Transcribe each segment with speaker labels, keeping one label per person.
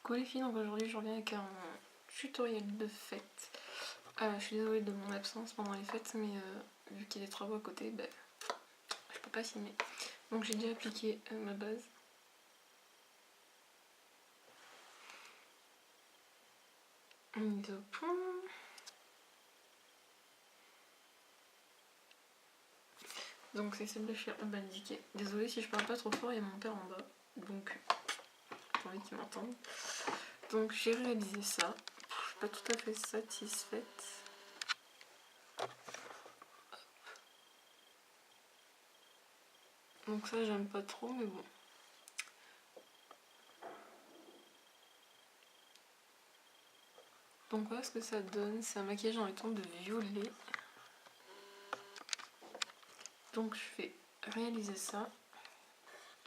Speaker 1: Coucou les filles, donc aujourd'hui je reviens avec un tutoriel de fête. Je suis désolée de mon absence pendant les fêtes, mais vu qu'il y a des travaux à côté, je peux pas filmer. Donc j'ai déjà appliqué ma base. Mise au point. Donc c'est celle de chez Urban Decay. Désolée si je parle pas trop fort, il y a mon père en bas, donc j'ai envie qu'il m'entende. Donc j'ai réalisé ça. Je suis pas tout à fait satisfaite. Donc ça j'aime pas trop, mais bon. Donc voilà ce que ça donne, c'est un maquillage en ton de violet. Donc je vais réaliser ça.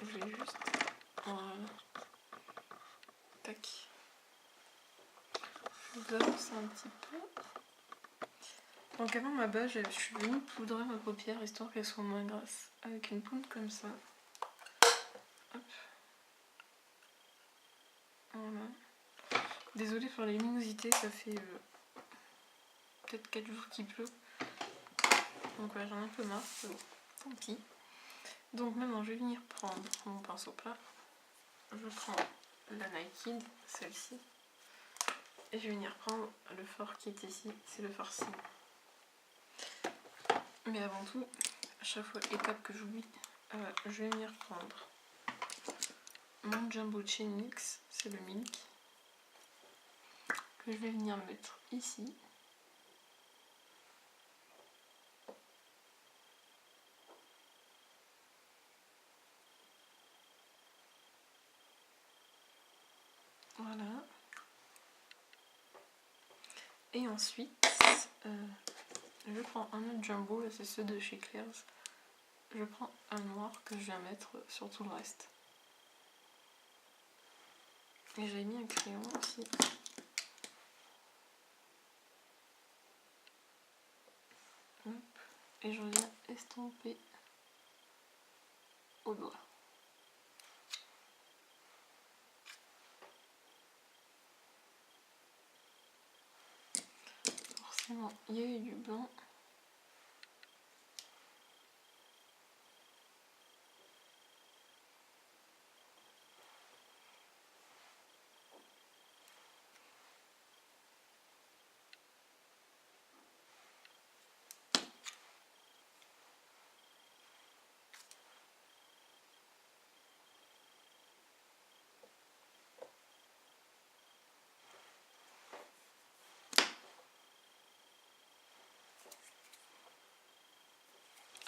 Speaker 1: Je vais juste... Voilà. Tac. Je vous avance un petit peu. Donc avant ma base, je suis venue poudrer ma paupière histoire qu'elle soit moins grasse. Avec une poudre comme ça. Hop. Voilà. Désolée pour la luminosité, ça fait peut-être 4 jours qu'il pleut. Donc voilà, j'en ai un peu marre. Bon, tant pis. Donc maintenant, je vais venir prendre mon pinceau plat. Je prends la Naked, celle-ci. Et je vais venir prendre le fard qui est ici, c'est le fard Cime. Mais avant tout, à chaque fois, étape que j'oublie, je vais venir prendre mon Jumbo Chain Mix, c'est le Milk, que je vais venir mettre ici. Voilà. Et ensuite, je prends un autre Jumbo, là c'est ceux de chez Claire's. Je prends un noir que je viens mettre sur tout le reste. Et j'avais mis un crayon aussi. Hop. Et je viens estomper au doigt. Forcément, il y a eu du blanc.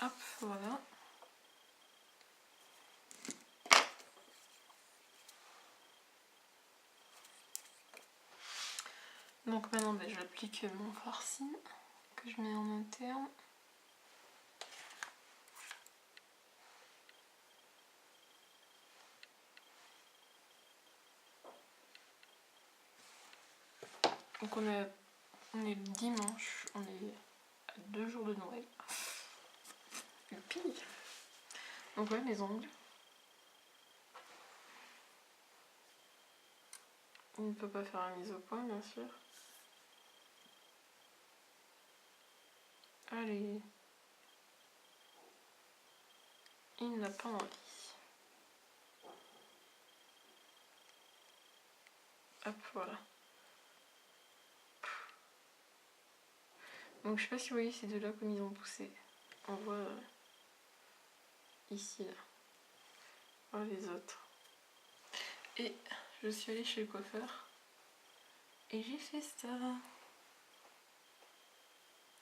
Speaker 1: Hop, voilà. Donc maintenant, j'applique mon fard Cime que je mets en interne. Donc on est le dimanche, on est à 2 jours de Noël. Le pire. Donc voilà mes ongles. Il ne peut pas faire la mise au point bien sûr. Allez. Il n'a pas envie. Hop, voilà. Donc je sais pas si vous voyez ces deux là comme ils ont poussé. On voit ici là. Voilà les autres. Et je suis allée chez le coiffeur. Et j'ai fait ça.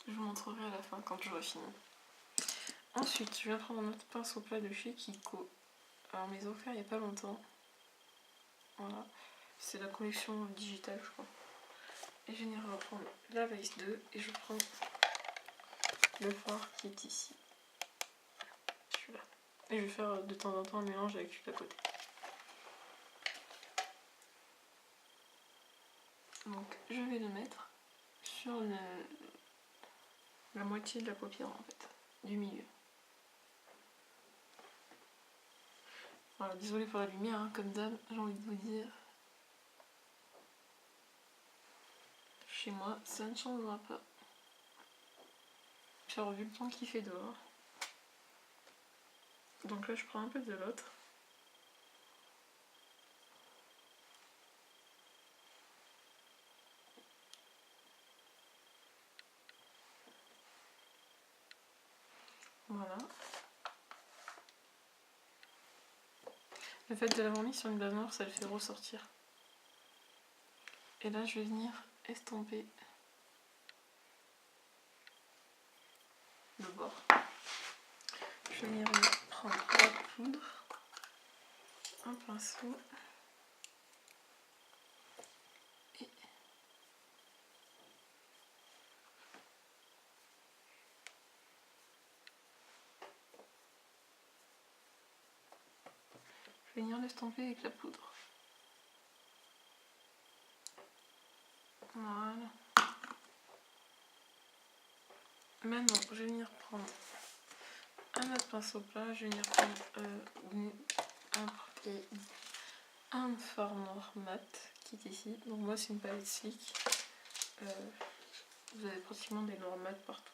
Speaker 1: Je vous montrerai à la fin quand j'aurai fini. Ensuite, je viens prendre un autre pinceau plat de chez Kiko. Alors, on me les a offerts il n'y a pas longtemps. Voilà. C'est la collection digitale, je crois. Et je viens reprendre la Vice 2 et je prends le fard qui est ici. Celui-là. Et je vais faire de temps en temps un mélange avec celui d'à côté. Donc, je vais le mettre sur la moitié de la paupière en fait, du milieu. Voilà, désolée pour la lumière, hein, comme d'hab, j'ai envie de vous dire. chez moi, ça ne changera pas. J'ai revu le temps qu'il fait dehors. Donc là, je prends un peu de l'autre. Voilà. Le fait de l'avoir mis sur une base noire, ça le fait ressortir. Et là, je vais venir estomper le bord. Je vais venir prendre la poudre, un pinceau et je vais venir l'estomper avec la poudre. Voilà. Maintenant, je vais venir prendre un autre pinceau plat, je vais venir prendre un fard noir mat qui est ici. Donc moi c'est une palette Slick. Vous avez pratiquement des noirs mat partout.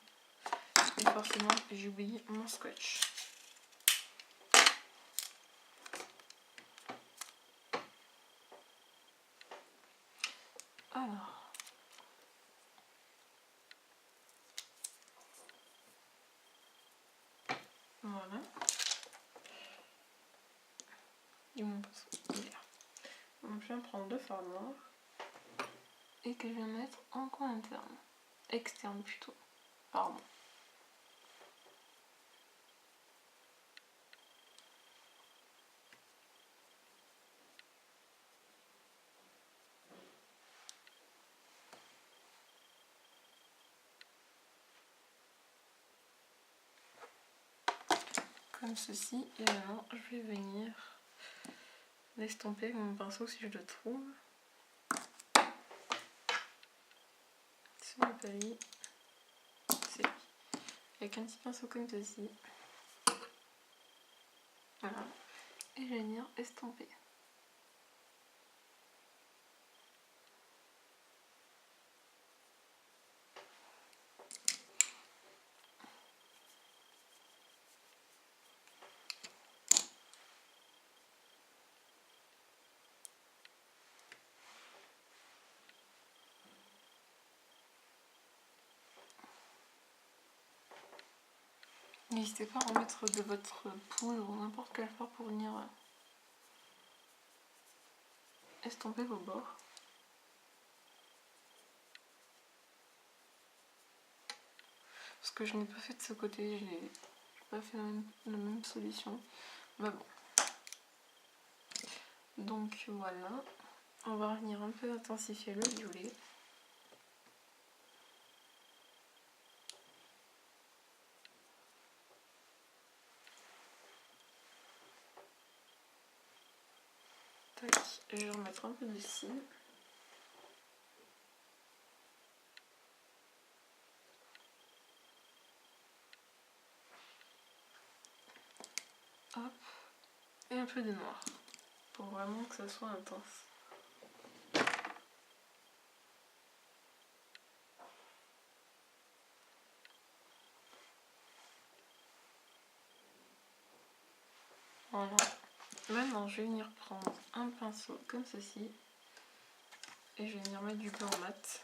Speaker 1: Et forcément j'ai oublié mon scotch. Alors. Voilà. Et mon pinceau, il est là. Donc je viens prendre deux fards noirs et que je vais mettre en coin interne. Externe plutôt. Pardon. Comme ceci. Et maintenant je vais venir l'estomper avec mon pinceau si je le trouve. Si je l'ai pas mis, c'est lui. Avec un petit pinceau comme ceci. Voilà. Et je vais venir estomper. N'hésitez pas à remettre de votre poudre ou n'importe quel fard pour venir estomper vos bords. Ce que je n'ai pas fait de ce côté, je n'ai pas fait la même solution. Mais bon. Donc voilà. On va venir un peu intensifier le violet. Tac. Je vais remettre un peu de cils. Hop. Et un peu de noir. Pour vraiment que ça soit intense. Voilà. Maintenant, je vais venir prendre un pinceau comme ceci. Et je vais venir mettre du blanc mat.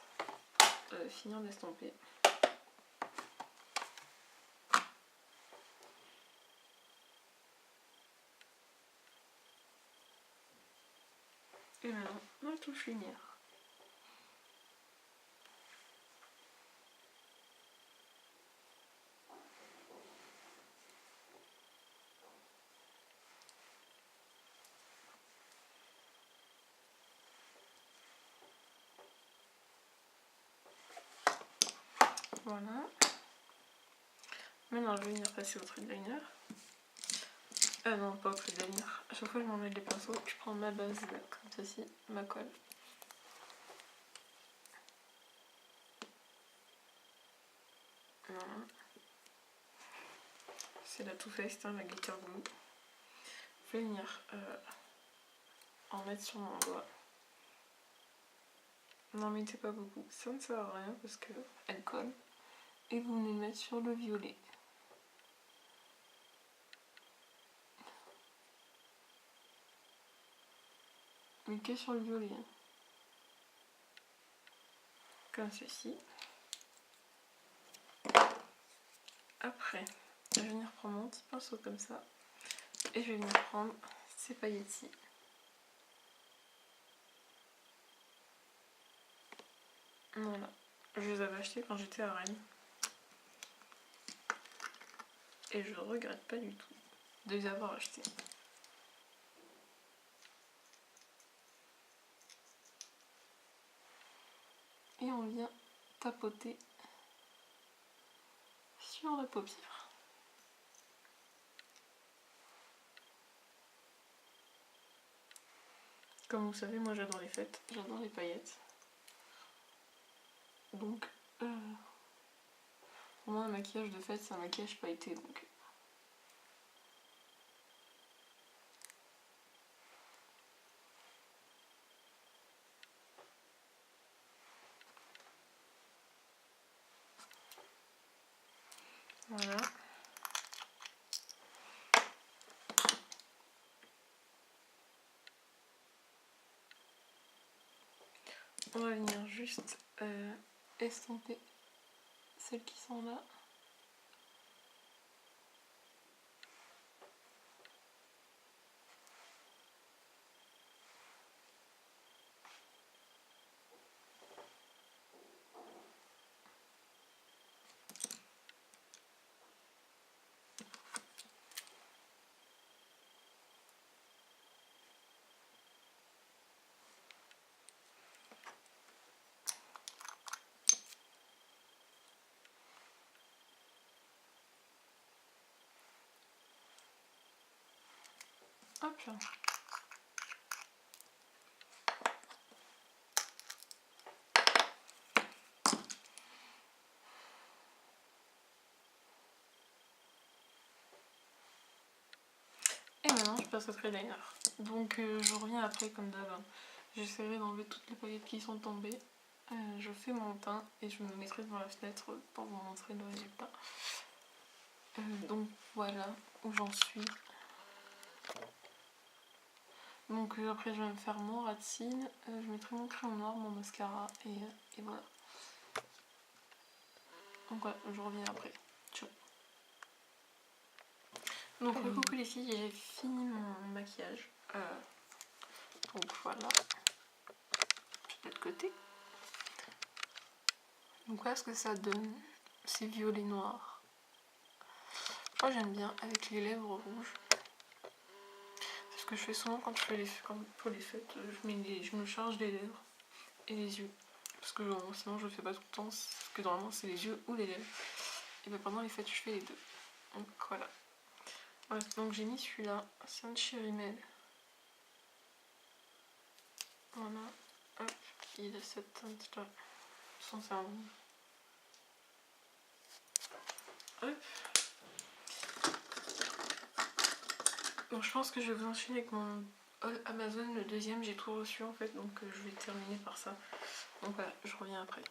Speaker 1: Finir d'estomper. Et maintenant, la touche lumière. Voilà. Maintenant, je vais venir passer au trait de liner. Non, pas au trait de liner. À chaque fois que je m'enlève les pinceaux, je prends ma base comme ceci, ma colle. Voilà. C'est la Too Faced, hein, la glitter glue. Je vais venir en mettre sur mon doigt. n'en mettez pas beaucoup, ça ne sert à rien parce qu'elle colle. Et vous venez le mettre sur le violet. Mais que sur le violet. Comme ceci. Après, je vais venir prendre mon petit pinceau comme ça. Et je vais venir prendre ces paillettes-ci. Voilà. Je les avais achetées quand j'étais à Rennes. Et je regrette pas du tout de les avoir achetées. Et on vient tapoter sur la paupière. Comme vous savez, moi j'adore les fêtes, j'adore les paillettes. Donc, pour moi un maquillage de fête c'est un maquillage pailleté. Donc. Voilà. On va venir juste estomper celles qui sont là. Hop là. Et maintenant je passe au eyeliner. Donc je reviens après comme d'hab. J'essaierai d'enlever toutes les paillettes qui sont tombées. Je fais mon teint et je me mettrai devant la fenêtre pour vous montrer le résultat. Donc voilà où j'en suis. Donc après je vais me faire mon rat de cils, je mettrai mon crayon noir, mon mascara et voilà. Donc voilà, je reviens après. Ciao. Donc coucou les filles, j'ai fini mon maquillage. Donc voilà. De l'autre côté. Donc voilà ce que ça donne. C'est violet noir. Moi j'aime bien avec les lèvres rouges. C'est ce que je fais souvent quand je fais pour les fêtes. Je me charge les lèvres et les yeux. Parce que sinon je le fais pas tout le temps. Parce que normalement c'est les yeux ou les lèvres. Et bien pendant les fêtes je fais les deux. Donc voilà. Ouais, donc j'ai mis celui-là. C'est un Cherry Mel. Voilà. Hop. Il a cette teinte-là. Sans ça. Hop. Donc je pense que je vais vous enchaîner avec mon Amazon, le deuxième, j'ai tout reçu en fait, donc je vais terminer par ça. Donc voilà, je reviens après.